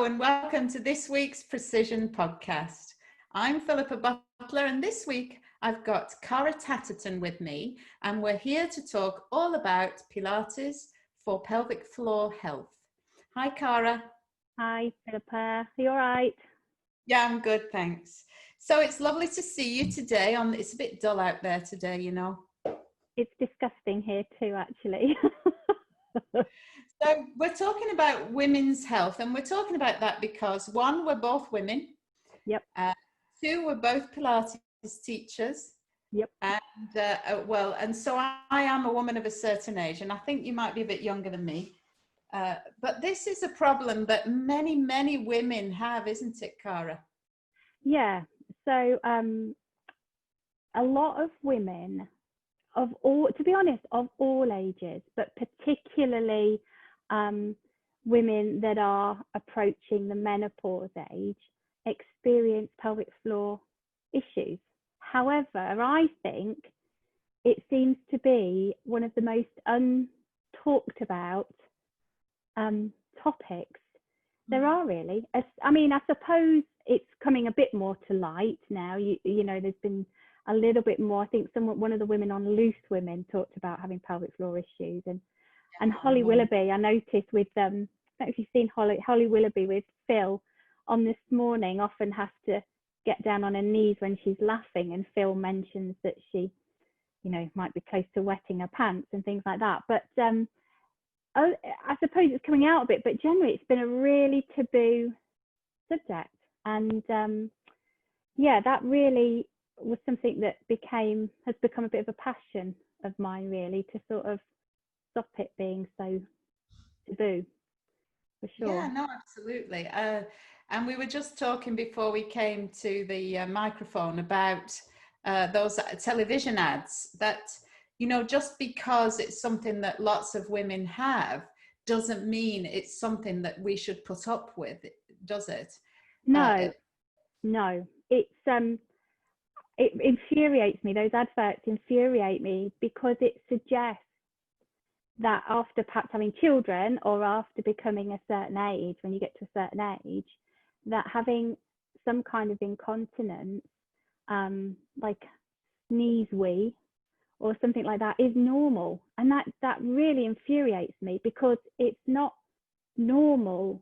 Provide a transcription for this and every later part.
Hello and welcome to this week's Precizion podcast. I'm Phillipa Butler and this week I've got Cara Tatterton with me and we're here to talk all about Pilates for pelvic floor health. Hi Cara. Hi Phillipa, are you all right? Yeah, I'm good, thanks. So it's lovely to see you today. It's a bit dull out there today, you know. It's disgusting here too, actually. So we're talking about women's health, and we're talking about that because one, we're both women. Yep. Two, we're both Pilates teachers. Yep. And so I am a woman of a certain age, and I think you might be a bit younger than me. But this is a problem that many, many women have, isn't it, Cara? Yeah. So a lot of women of all, to be honest, of all ages, but particularly women that are approaching the menopause age, experience pelvic floor issues. However, I think it seems to be one of the most untalked about topics there are, really. I mean, I suppose it's coming a bit more to light now. You know, there's been a little bit more. I think one of the women on Loose Women talked about having pelvic floor issues, and Holly Willoughby, I noticed with I don't know if you've seen Holly Willoughby with Phil on This Morning, often has to get down on her knees when she's laughing, and Phil mentions that she, you know, might be close to wetting her pants and things like that. But I suppose it's coming out a bit, but generally it's been a really taboo subject, and yeah, that really was something that has become a bit of a passion of mine, really, to sort of stop it being so taboo, for sure. Yeah, no, absolutely. And we were just talking before we came to the microphone about those television ads that, you know, just because it's something that lots of women have doesn't mean it's something that we should put up with, does it? No. It infuriates me. Those adverts infuriate me because it suggests that after perhaps having children or after becoming a certain age, when you get to a certain age, that having some kind of incontinence, like sneeze wee or something like that, is normal. And that really infuriates me because it's not normal.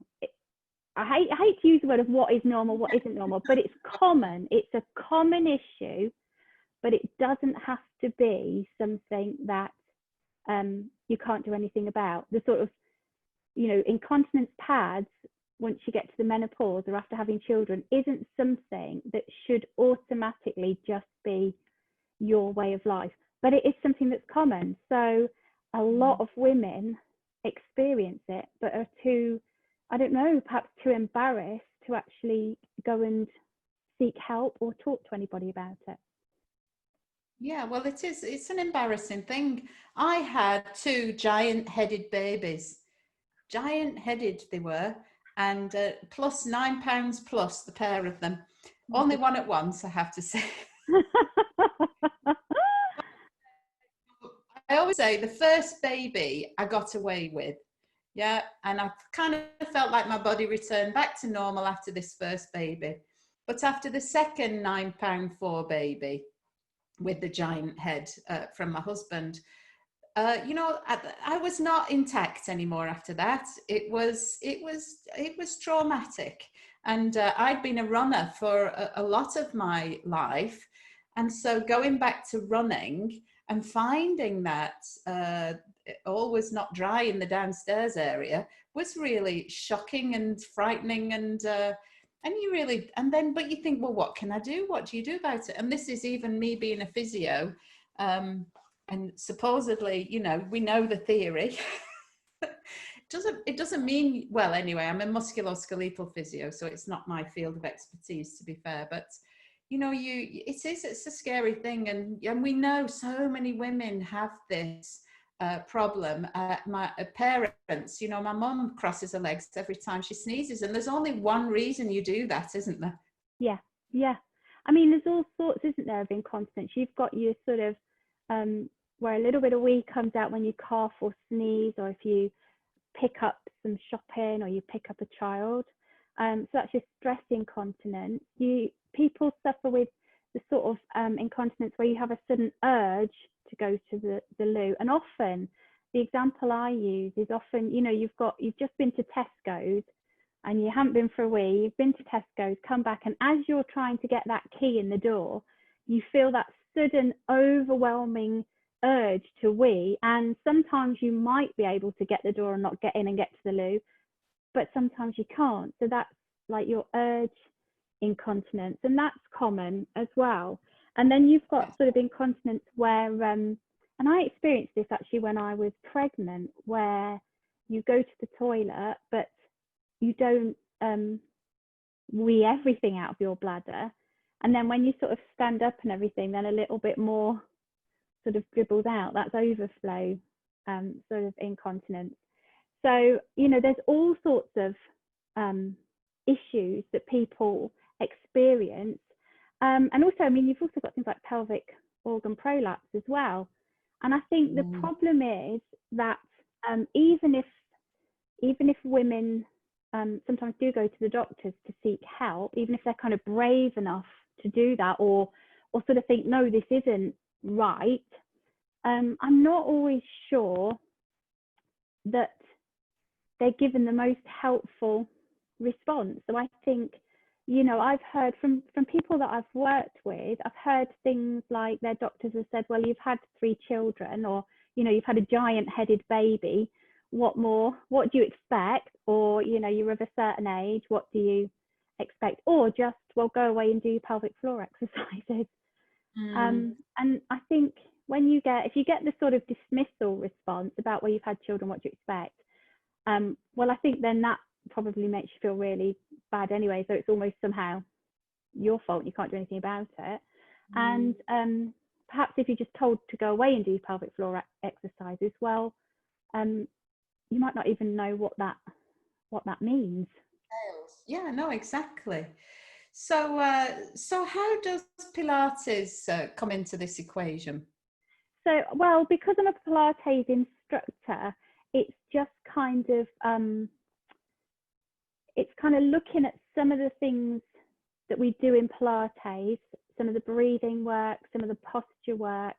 I hate to use the word of what is normal, what isn't normal, but it's common. It's a common issue, but it doesn't have to be something that you can't do anything about. The sort of, you know, incontinence pads, once you get to the menopause or after having children, isn't something that should automatically just be your way of life, but it is something that's common. So a lot of women experience it, but are too, I don't know, perhaps too embarrassed to actually go and seek help or talk to anybody about it. Yeah, well, it's an embarrassing thing. I had two giant-headed babies. Giant-headed they were, and plus £9 plus the pair of them. Only one at once, I have to say. I always say the first baby I got away with. Yeah, and I kind of felt like my body returned back to normal after this first baby. But after the second £9.4 baby with the giant head from my husband, you know, I was not intact anymore after that. It was traumatic, and I'd been a runner for a lot of my life, and so going back to running and finding that all was not dry in the downstairs area was really shocking and frightening, and you really, and then, but you think, well, what can I do? What do you do about it? And this is even me being a physio, and supposedly, you know, we know the theory. It doesn't mean, well, anyway, I'm a musculoskeletal physio, so it's not my field of expertise, to be fair, but you know, it's a scary thing, and we know so many women have this problem. My parents, you know, my mum crosses her legs every time she sneezes, and there's only one reason you do that, isn't there? Yeah. I mean, there's all sorts, isn't there, of incontinence. You've got your sort of where a little bit of wee comes out when you cough or sneeze, or if you pick up some shopping or you pick up a child. So that's your stress incontinence. People suffer with the sort of incontinence where you have a sudden urge to go to the loo. And often, the example I use is often, you know, you've just been to Tesco's and you haven't been for a wee, you've been to Tesco's, come back, and as you're trying to get that key in the door, you feel that sudden overwhelming urge to wee. And sometimes you might be able to get the door and not get in and get to the loo, but sometimes you can't. So that's like your urge incontinence, and that's common as well. And then you've got sort of incontinence where, and I experienced this actually when I was pregnant, where you go to the toilet, but you don't wee everything out of your bladder. And then when you sort of stand up and everything, then a little bit more sort of dribbles out. That's overflow sort of incontinence. So, you know, there's all sorts of issues that people experience. And also, I mean, you've also got things like pelvic organ prolapse as well. And I think the problem is that even if women sometimes do go to the doctors to seek help, even if they're kind of brave enough to do that, or sort of think, no, this isn't right, I'm not always sure that they're given the most helpful response. So I think, you know, I've heard from people that I've worked with, I've heard things like their doctors have said, well, you've had 3 children, or, you know, you've had a giant headed baby. What more? What do you expect? Or, you know, you're of a certain age. What do you expect? Or just, well, go away and do your pelvic floor exercises. And I think if you get the sort of dismissal response about, well, you've had children, what do you expect? Well, I think then that probably makes you feel really bad anyway. So it's almost somehow your fault. You can't do anything about it. And perhaps if you're just told to go away and do pelvic floor exercises, well, you might not even know what that means. Yeah, no, exactly. So how does Pilates come into this equation? So, well, because I'm a Pilates instructor, it's just kind of looking at some of the things that we do in Pilates, some of the breathing work, some of the posture work,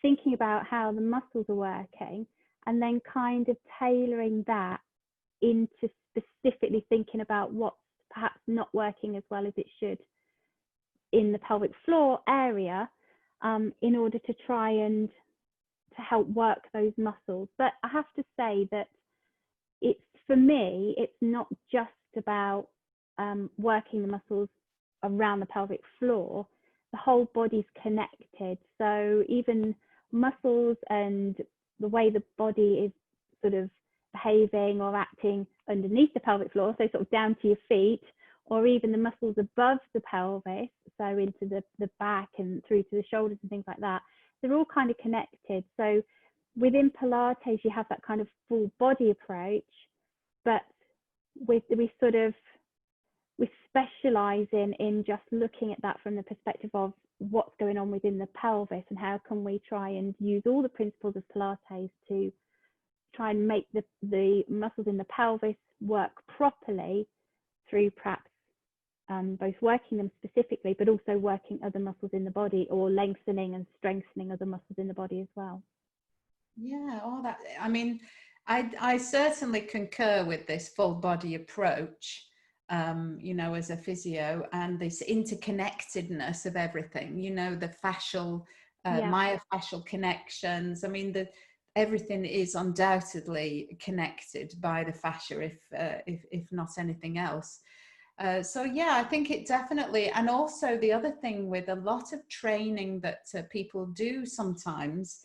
thinking about how the muscles are working, and then kind of tailoring that into specifically thinking about what's perhaps not working as well as it should in the pelvic floor area, in order to try and to help work those muscles. But I have to say that for me, it's not just about working the muscles around the pelvic floor. The whole body's connected. So even muscles and the way the body is sort of behaving or acting underneath the pelvic floor, so sort of down to your feet, or even the muscles above the pelvis, so into the back and through to the shoulders and things like that, they're all kind of connected. So within Pilates, you have that kind of full body approach, but we specialize in just looking at that from the perspective of what's going on within the pelvis, and how can we try and use all the principles of Pilates to try and make the muscles in the pelvis work properly through perhaps both working them specifically, but also working other muscles in the body, or lengthening and strengthening other muscles in the body as well. Yeah, all that. I mean, I certainly concur with this full body approach, you know, as a physio, and this interconnectedness of everything, you know, the fascial, myofascial connections. I mean, everything is undoubtedly connected by the fascia, if not anything else. So yeah, I think it definitely, and also the other thing with a lot of training that people do sometimes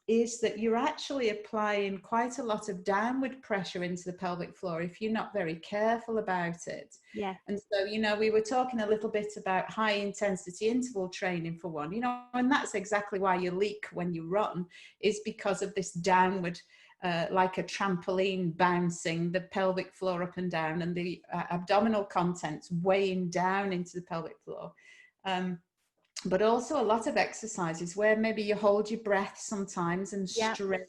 is that you're actually applying quite a lot of downward pressure into the pelvic floor if you're not very careful about it. Yeah. And so, you know, we were talking a little bit about high intensity interval training for one, you know, and that's exactly why you leak when you run, is because of this downward like a trampoline bouncing the pelvic floor up and down, and the abdominal contents weighing down into the pelvic floor. But also a lot of exercises where maybe you hold your breath sometimes and strain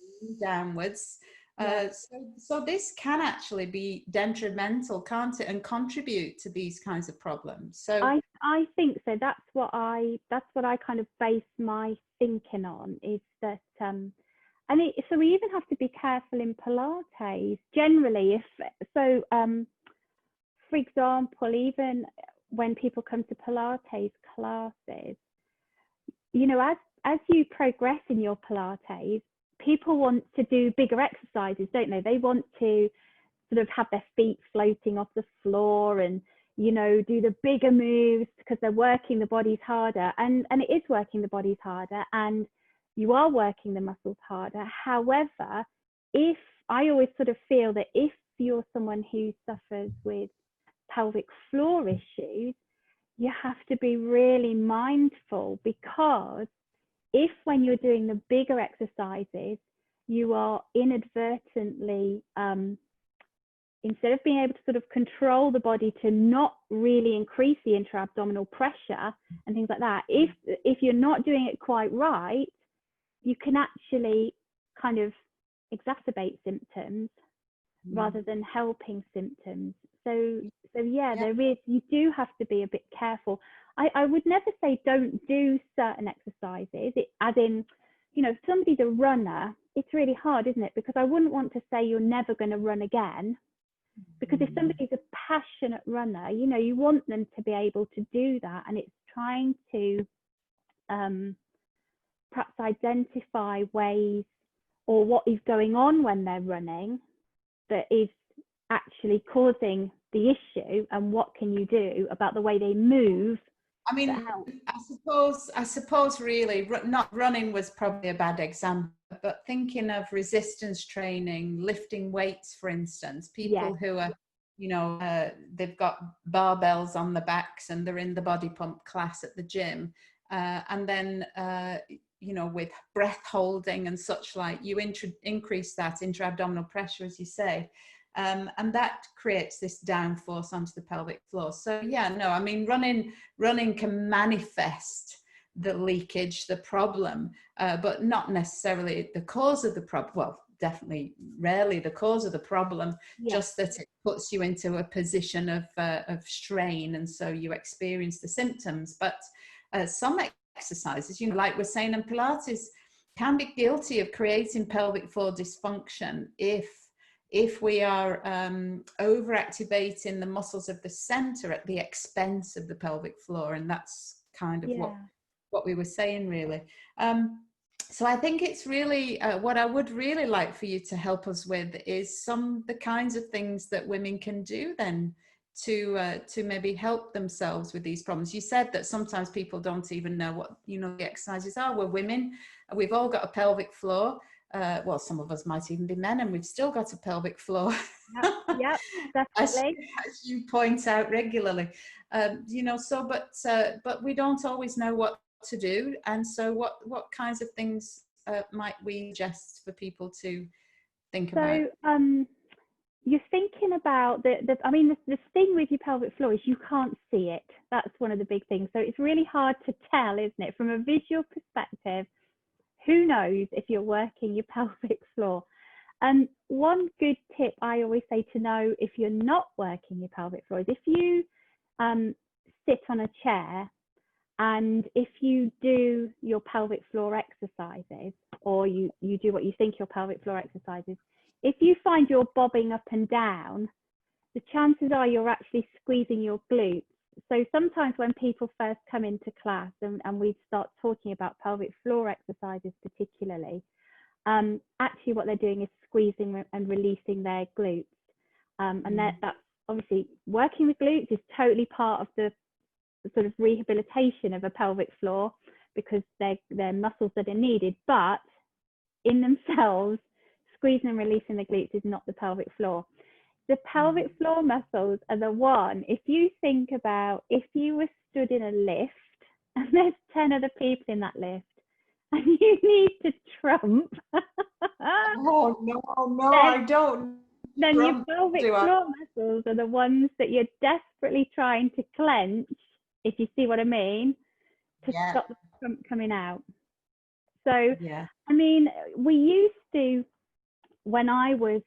downwards, So this can actually be detrimental, can't it, and contribute to these kinds of problems. So I think so. That's what I kind of base my thinking on, is that so we even have to be careful in Pilates generally. For example, even when people come to Pilates classes, you know, as you progress in your Pilates, people want to do bigger exercises, don't they? They want to sort of have their feet floating off the floor and, you know, do the bigger moves because they're working the bodies harder. And it is working the bodies harder, and you are working the muscles harder. However, I always sort of feel that if you're someone who suffers with pelvic floor issues, you have to be really mindful, because if when you're doing the bigger exercises, you are inadvertently, instead of being able to sort of control the body to not really increase the intra-abdominal pressure and things like that, if you're not doing it quite right, you can actually kind of exacerbate symptoms rather than helping symptoms. So yeah, there is, you do have to be a bit careful. I would never say don't do certain exercises, as in, you know, if somebody's a runner, it's really hard, isn't it? Because I wouldn't want to say you're never going to run again, because if somebody's a passionate runner, you know, you want them to be able to do that. And it's trying to perhaps identify ways or what is going on when they're running that is actually causing the issue, and what can you do about the way they move. I mean, I suppose really not running was probably a bad example, but thinking of resistance training, lifting weights, for instance, people who are, you know, they've got barbells on the backs and they're in the body pump class at the gym. And then, you know, with breath holding and such like, you increase that intra-abdominal pressure, as you say. And that creates this downforce onto the pelvic floor. So yeah, no, I mean, running can manifest the leakage, the problem, but not necessarily the cause of the problem. Well, definitely rarely the cause of the problem, just that it puts you into a position of strain, and so you experience the symptoms. But some exercises, you know, like we're saying in Pilates, can be guilty of creating pelvic floor dysfunction if we are overactivating the muscles of the center at the expense of the pelvic floor. And that's kind of what we were saying, really. So I think it's really what I would really like for you to help us with is the kinds of things that women can do then to maybe help themselves with these problems. You said that sometimes people don't even know what, you know, the exercises are. We're women, we've all got a pelvic floor. Well, some of us might even be men, and we've still got a pelvic floor. Yep, definitely. as you point out regularly, you know. So, but we don't always know what to do, and so what kinds of things might we suggest for people to think about? So, you're thinking about I mean, the thing with your pelvic floor is you can't see it. That's one of the big things. So it's really hard to tell, isn't it, from a visual perspective? Who knows if you're working your pelvic floor? And one good tip I always say to know if you're not working your pelvic floor is if you sit on a chair and if you do your pelvic floor exercises, or you do what you think your pelvic floor exercises, if you find you're bobbing up and down, the chances are you're actually squeezing your glutes. So sometimes when people first come into class and we start talking about pelvic floor exercises particularly, actually what they're doing is squeezing and releasing their glutes. And that's obviously working with glutes is totally part of the sort of rehabilitation of a pelvic floor, because they're muscles that are needed, but in themselves, squeezing and releasing the glutes is not the pelvic floor. The pelvic floor muscles are the one, if you think about, if you were stood in a lift and there's 10 other people in that lift and you need to trump. Oh, no, I don't. Then your pelvic floor muscles are the ones that you're desperately trying to clench, if you see what I mean, to stop the trump coming out. So, I mean, we used to when I was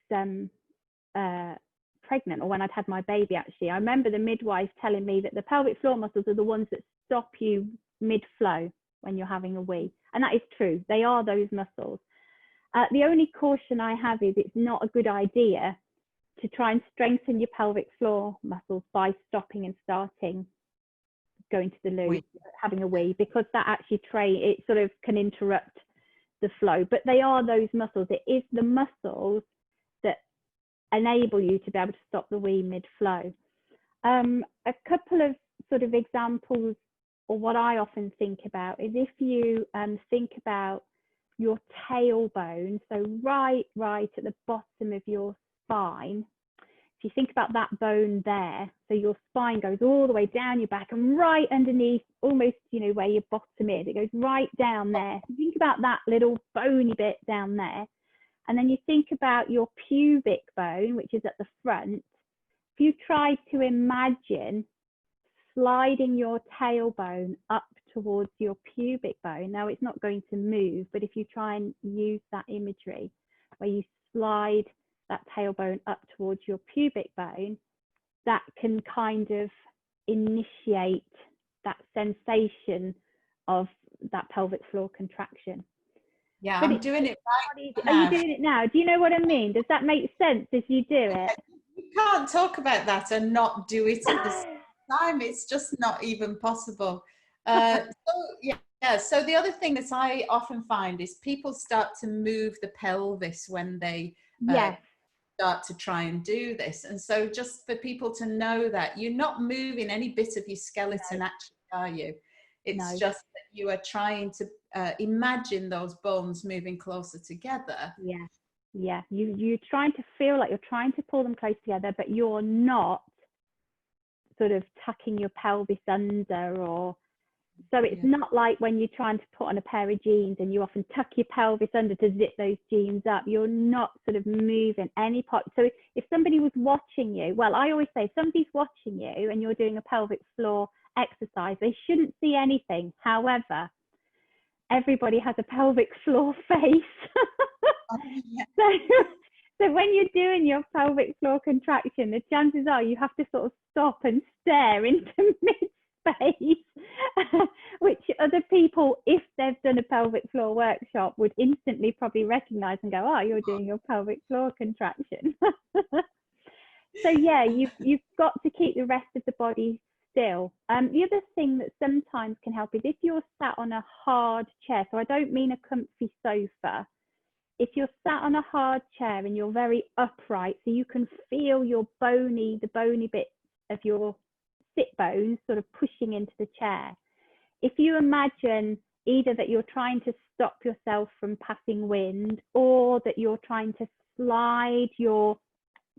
pregnant, or when I'd had my baby, actually, I remember the midwife telling me that the pelvic floor muscles are the ones that stop you mid-flow when you're having a wee. And that is true. They are those muscles. The only caution I have is it's not a good idea to try and strengthen your pelvic floor muscles by stopping and starting going to the loo, having a wee, because that actually it sort of can interrupt the flow. But they are those muscles. It is the muscles that enable you to be able to stop the wee mid-flow. A couple of sort of examples, or what I often think about, is if you think about your tailbone, so right at the bottom of your spine. If you think about that bone there, so your spine goes all the way down your back and right underneath, almost, you know, where your bottom is, it goes right down there. So think about that little bony bit down there. And then you think about your pubic bone, which is at the front. If you try to imagine sliding your tailbone up towards your pubic bone, now it's not going to move, but if you try and use that imagery where you slide that tailbone up towards your pubic bone, that can kind of initiate that sensation of that pelvic floor contraction. Yeah, but I'm doing it right now. Are you doing it now? Do you know what I mean? Does that make sense as you do it? You can't talk about that and not do it at the same time. It's just not even possible. So the other thing that I often find is people start to move the pelvis when they start to try and do this. And so just for people to know that you're not moving any bit of your skeleton, actually, are you? It's just that you are trying to imagine those bones moving closer together. Yeah, you're trying to feel like you're trying to pull them close together, but you're not sort of tucking your pelvis under, or so it's not like when you're trying to put on a pair of jeans and you often tuck your pelvis under to zip those jeans up. You're not sort of moving any part. So if somebody was watching you, well, I always say if somebody's watching you and you're doing a pelvic floor exercise, they shouldn't see anything. However, everybody has a pelvic floor face. So when you're doing your pelvic floor contraction, the chances are you have to sort of stop and stare into mid-space, which other people, if they've done a pelvic floor workshop, would instantly probably recognize and go, oh, you're doing your pelvic floor contraction. So yeah, you've got to keep the rest of the body still. The other thing that sometimes can help is if you're sat on a hard chair, so I don't mean a comfy sofa. If you're sat on a hard chair and you're very upright, so you can feel the bony bit of your sit bones sort of pushing into the chair. If you imagine either that you're trying to stop yourself from passing wind, or that you're trying to slide your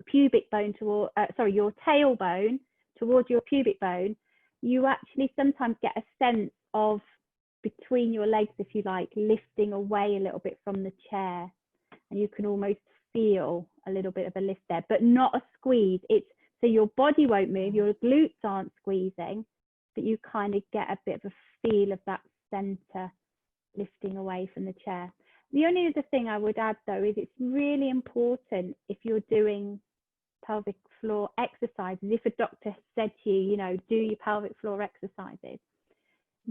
pubic bone your tailbone towards your pubic bone, you actually sometimes get a sense of between your legs, if you like, lifting away a little bit from the chair, and you can almost feel a little bit of a lift there, but not a squeeze. So your body won't move, your glutes aren't squeezing, but you kind of get a bit of a feel of that center lifting away from the chair. The only other thing I would add though is it's really important, if you're doing pelvic floor exercises, if a doctor said to you, do your pelvic floor exercises,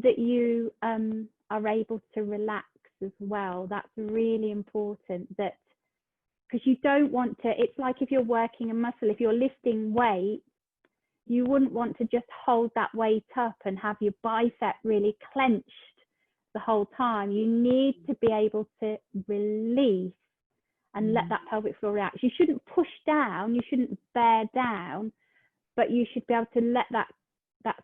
that you are able to relax as well. That's really important, that because you don't want to, it's like if you're working a muscle, if you're lifting weight, you wouldn't want to just hold that weight up and have your bicep really clenched the whole time. You need to be able to release and let that pelvic floor relax. You shouldn't push down, you shouldn't bear down, but you should be able to let that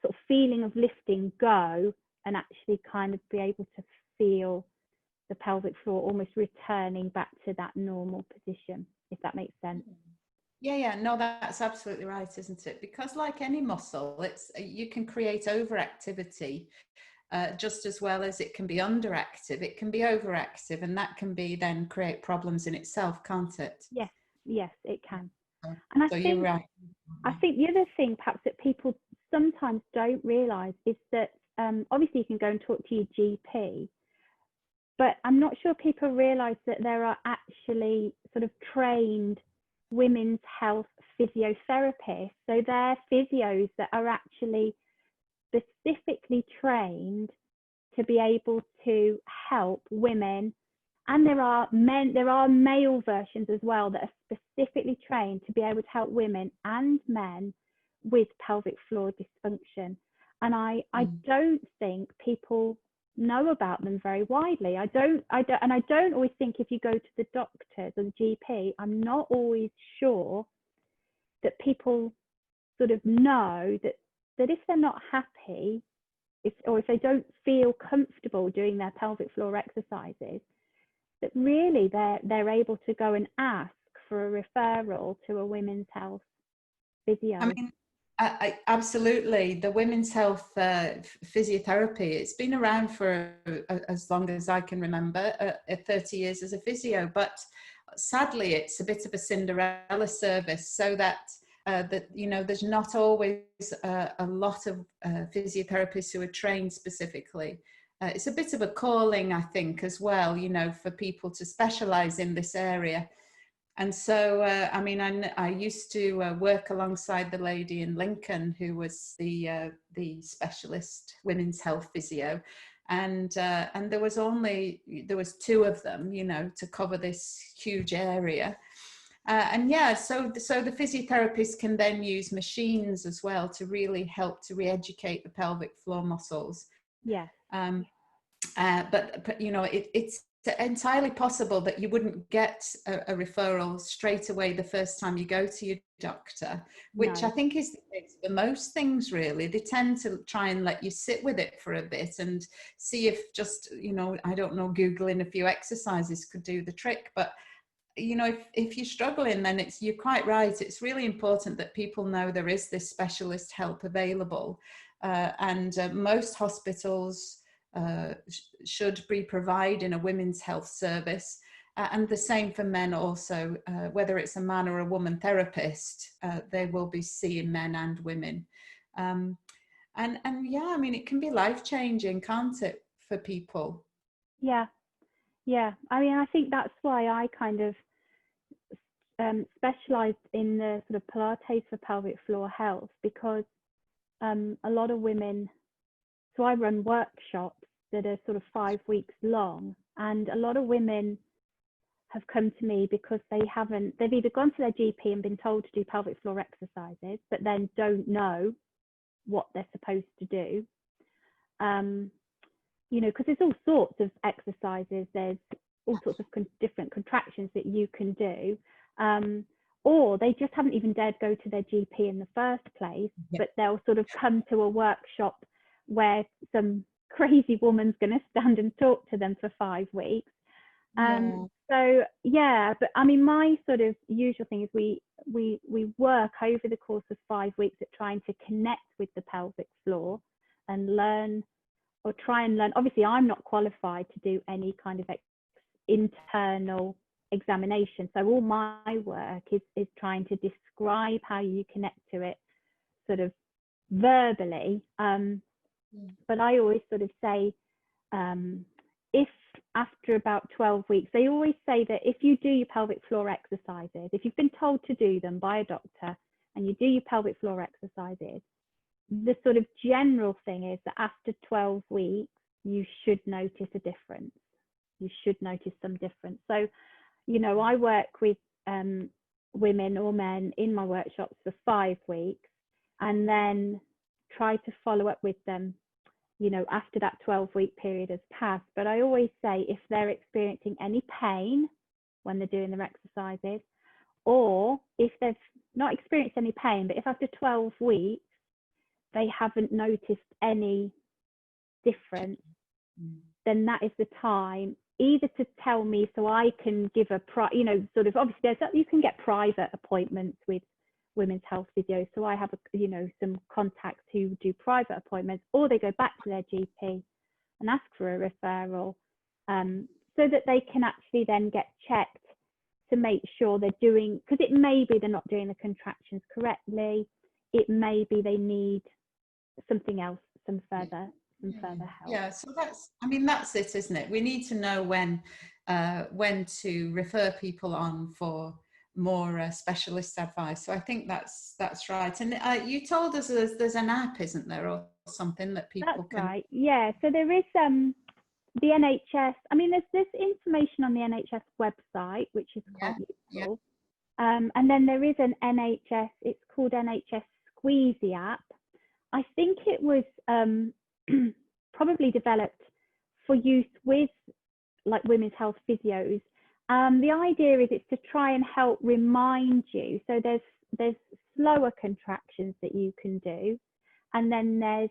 sort of feeling of lifting go and actually kind of be able to feel the pelvic floor almost returning back to that normal position, if that makes sense. No, that's absolutely right, isn't it? Because like any muscle, you can create overactivity just as well as it can be underactive. It can be overactive, and that can be then create problems in itself, can't it? Yes, it can. And I think you're right. I think the other thing perhaps that people sometimes don't realise is that obviously you can go and talk to your GP, but I'm not sure people realise that there are actually sort of trained women's health physiotherapists. So they're physios that are actually specifically trained to be able to help women. And there are male versions as well that are specifically trained to be able to help women and men with pelvic floor dysfunction. And I don't think people know about them very widely. I don't always think, if you go to the doctors or the GP, I'm not always sure that people sort of know that if they're not happy, or if they don't feel comfortable doing their pelvic floor exercises, that really they're able to go and ask for a referral to a women's health physio. I mean, I absolutely. The women's health physiotherapy, it's been around for as long as I can remember, 30 years as a physio, but sadly it's a bit of a Cinderella service, so that there's not always a lot of physiotherapists who are trained specifically. It's a bit of a calling, I think, as well, for people to specialize in this area. And so, I used to work alongside the lady in Lincoln who was the specialist women's health physio, and there was two of them, to cover this huge area. So the physiotherapists can then use machines as well to really help to re-educate the pelvic floor muscles. Yeah. But it's entirely possible that you wouldn't get a referral straight away the first time you go to your doctor, which I think is the case for most things, really. They tend to try and let you sit with it for a bit and see if just, I don't know, Googling a few exercises could do the trick. But if you're struggling, then you're quite right. It's really important that people know there is this specialist help available, and most hospitals should be providing a women's health service, and the same for men also. Whether it's a man or a woman therapist, they will be seeing men and women, and it can be life-changing, can't it, for people? Yeah, I think that's why I kind of specialised in the sort of Pilates for pelvic floor health, because a lot of women, so I run workshops that are sort of 5 weeks long, and a lot of women have come to me because they've either gone to their GP and been told to do pelvic floor exercises, but then don't know what they're supposed to do. Because there's all sorts of exercises, there's all sorts of different contractions that you can do, or they just haven't even dared go to their GP in the first place, but they'll sort of come to a workshop where some crazy woman's going to stand and talk to them for 5 weeks. But my sort of usual thing is we work over the course of 5 weeks at trying to connect with the pelvic floor and try and learn. Obviously, I'm not qualified to do any kind of internal examination, so all my work is trying to describe how you connect to it sort of verbally. But I always sort of say, if after about 12 weeks, they always say that if you do your pelvic floor exercises, if you've been told to do them by a doctor and you do your pelvic floor exercises, the sort of general thing is that after 12 weeks, you should notice a difference. You should notice some difference. So, I work with women or men in my workshops for 5 weeks, and then try to follow up with them, after that 12-week period has passed. But I always say, if they're experiencing any pain when they're doing their exercises, or if they've not experienced any pain, but if after 12 weeks, they haven't noticed any difference, then that is the time either to tell me so I can give obviously you can get private appointments with women's health physio. So I have some contacts who do private appointments, or they go back to their GP and ask for a referral, so that they can actually then get checked to make sure they're doing, because it may be they're not doing the contractions correctly. It may be they need something else, some further some further help. Yeah, so that's, I mean, that's it, isn't it? We need to know when to refer people on for more specialist advice. So I think that's right. And you told us there's an app, isn't there, or something that people That's can. right. Yeah. So there is the NHS. I mean, there's information on the NHS website, which is quite useful. And then there is an NHS. It's called NHS Squeezy app. I think it was probably developed for use with like women's health physios. The idea is it's to try and help remind you. So there's slower contractions that you can do, and then there's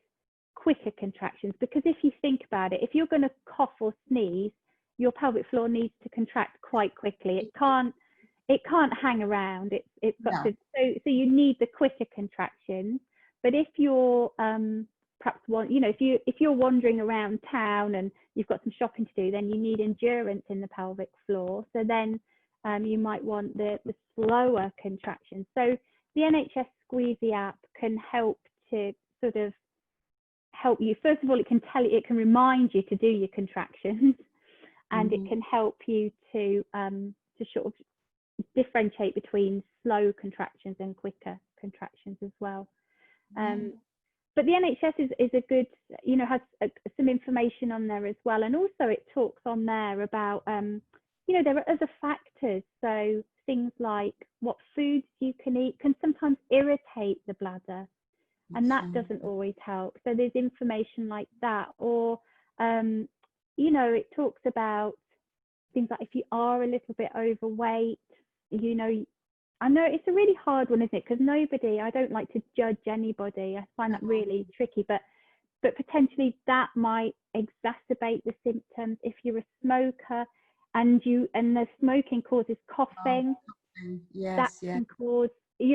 quicker contractions. Because if you think about it, if you're going to cough or sneeze, your pelvic floor needs to contract quite quickly. It can't hang around. It's got to. So you need the quicker contractions. But if you're perhaps if you're wandering around town and you've got some shopping to do, then you need endurance in the pelvic floor. So then you might want the slower contractions. So the NHS Squeezy app can help to sort of help you. First of all, it can remind you to do your contractions, and it can help you to sort of differentiate between slow contractions and quicker contractions as well. But the NHS is a good, has some information on there as well. And also it talks on there about, there are other factors. So things like what foods you can eat can sometimes irritate the bladder, and that doesn't always help. So there's information like that. Or, it talks about things like if you are a little bit overweight, I know it's a really hard one, isn't it? Because I don't like to judge anybody. I find that really tricky, but potentially that might exacerbate the symptoms. If you're a smoker and the smoking causes coughing, that can cause,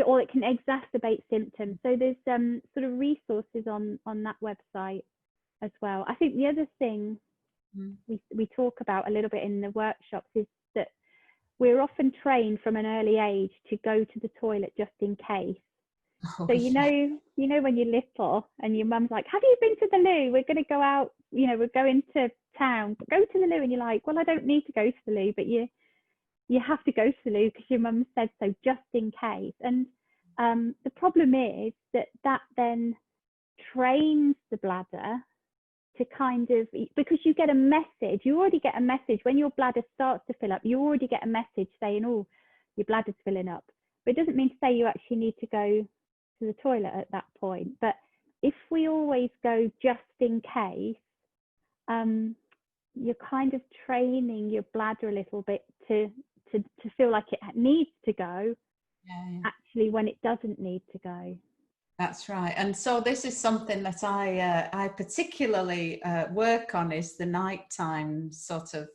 or it can exacerbate symptoms. So there's sort of resources on that website as well. I think the other thing we talk about a little bit in the workshops is that we're often trained from an early age to go to the toilet just in case. So when you're little and your mum's like, have you been to the loo? We're going to go out, we're going to town, go to the loo. And you're like, well, I don't need to go to the loo, but you have to go to the loo because your mum said so, just in case. And the problem is that then trains the bladder to kind of, because you already get a message when your bladder starts to fill up, you already get a message saying, oh, your bladder's filling up. But it doesn't mean to say you actually need to go to the toilet at that point. But if we always go just in case, you're kind of training your bladder a little bit to feel like it needs to go, actually when it doesn't need to go. That's right. And so this is something that I particularly work on, is the nighttime sort of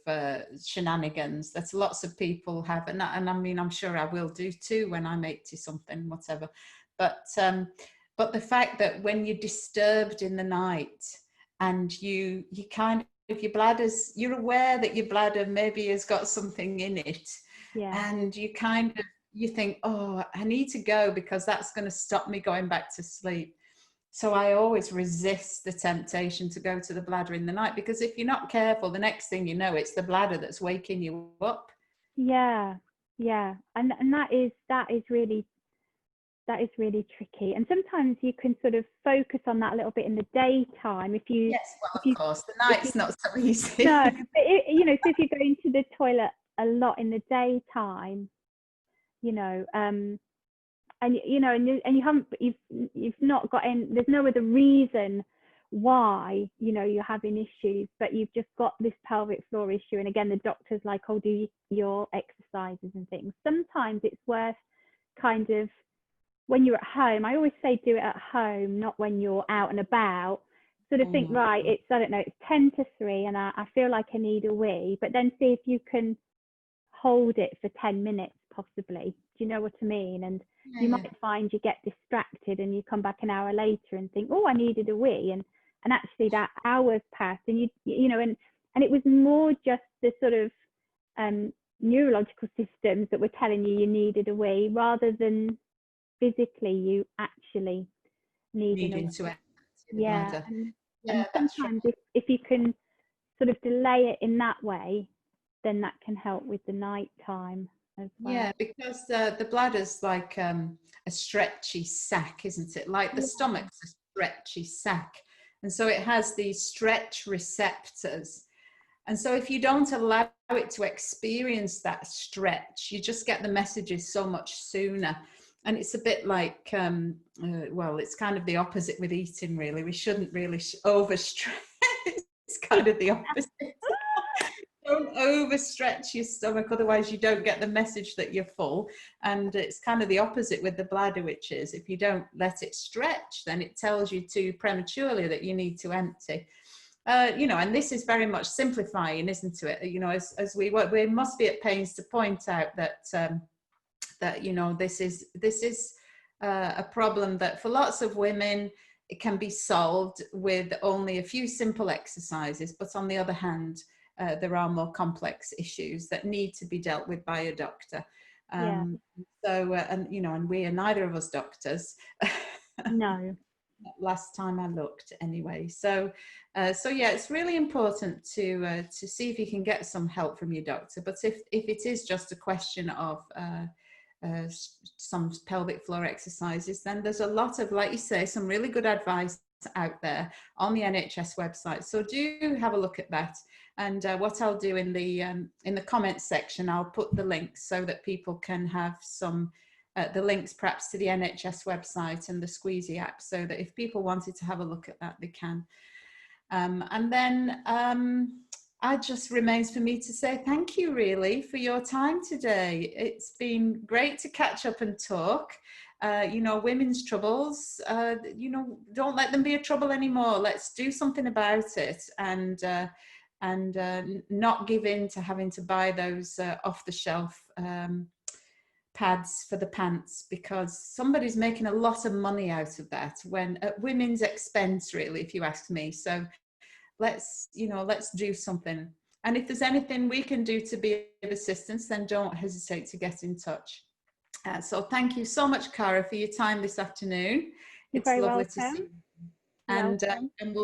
shenanigans that lots of people have. And I mean, I'm sure I will do too when I'm 80 something, whatever. But the fact that when you're disturbed in the night and you kind of, your bladder's, you're aware that your bladder maybe has got something in it, and you think, oh, I need to go because that's going to stop me going back to sleep. So I always resist the temptation to go to the bladder in the night, because if you're not careful, the next thing you know, it's the bladder that's waking you up. And that is really tricky. And sometimes you can sort of focus on that a little bit in the daytime. Of course, the night's not so easy. No, but so if you're going to the toilet a lot in the daytime, and you've not got any, there's no other reason why you're having issues, but you've just got this pelvic floor issue, and again the doctor's like, oh, do your exercises and things. Sometimes it's worth kind of, when you're at home, I always say do it at home, not when you're out and about, sort of think, right, it's, I don't know, it's 10 to 3 and I feel like I need a wee, but then see if you can hold it for 10 minutes possibly. Do you know what I mean? And you might find you get distracted and you come back an hour later and think, oh, I needed a wee, and actually that hour's passed, and and it was more just the sort of neurological systems that were telling you needed a wee, rather than physically you actually needing to act. Yeah, And that's right. sometimes if you can sort of delay it in that way, then that can help with the night time as well. Yeah, because the bladder's like a stretchy sac, isn't it? Like the Yeah. stomach's a stretchy sac. And so it has these stretch receptors. And so if you don't allow it to experience that stretch, you just get the messages so much sooner. And it's a bit like, well, it's kind of the opposite with eating, really. We shouldn't really overstretch. It's kind of the opposite. Don't overstretch your stomach, otherwise you don't get the message that you're full. And it's kind of the opposite with the bladder, which is if you don't let it stretch, then it tells you too prematurely that you need to empty. You know, and this is very much simplifying, isn't it? You know, as we must be at pains to point out that that, you know, this is a problem that for lots of women it can be solved with only a few simple exercises, but on the other hand, there are more complex issues that need to be dealt with by a doctor. Yeah. So, and you know, and we are neither of us doctors. No. Last time I looked, anyway. So, so yeah, it's really important to see if you can get some help from your doctor. But if it is just a question of some pelvic floor exercises, then there's a lot of, like you say, some really good advice out there on the NHS website. So do have a look at that. And what I'll do in the comments section, I'll put the links so that people can have some the links perhaps to the NHS website and the Squeezy app, so that if people wanted to have a look at that, they can. And then it just remains for me to say thank you, really, for your time today. It's been great to catch up and talk. You know, women's troubles, you know, don't let them be a trouble anymore. Let's do something about it, and not give in to having to buy those off-the-shelf pads for the pants, because somebody's making a lot of money out of that, when at women's expense, really, if you ask me. So let's do something. And if there's anything we can do to be of assistance, then don't hesitate to get in touch. So thank you so much, Cara, for your time this afternoon. You're It's very lovely to welcome. see you. And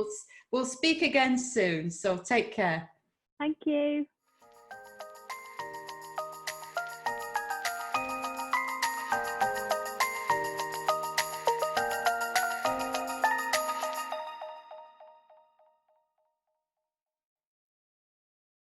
we'll speak again soon. So take care. Thank you.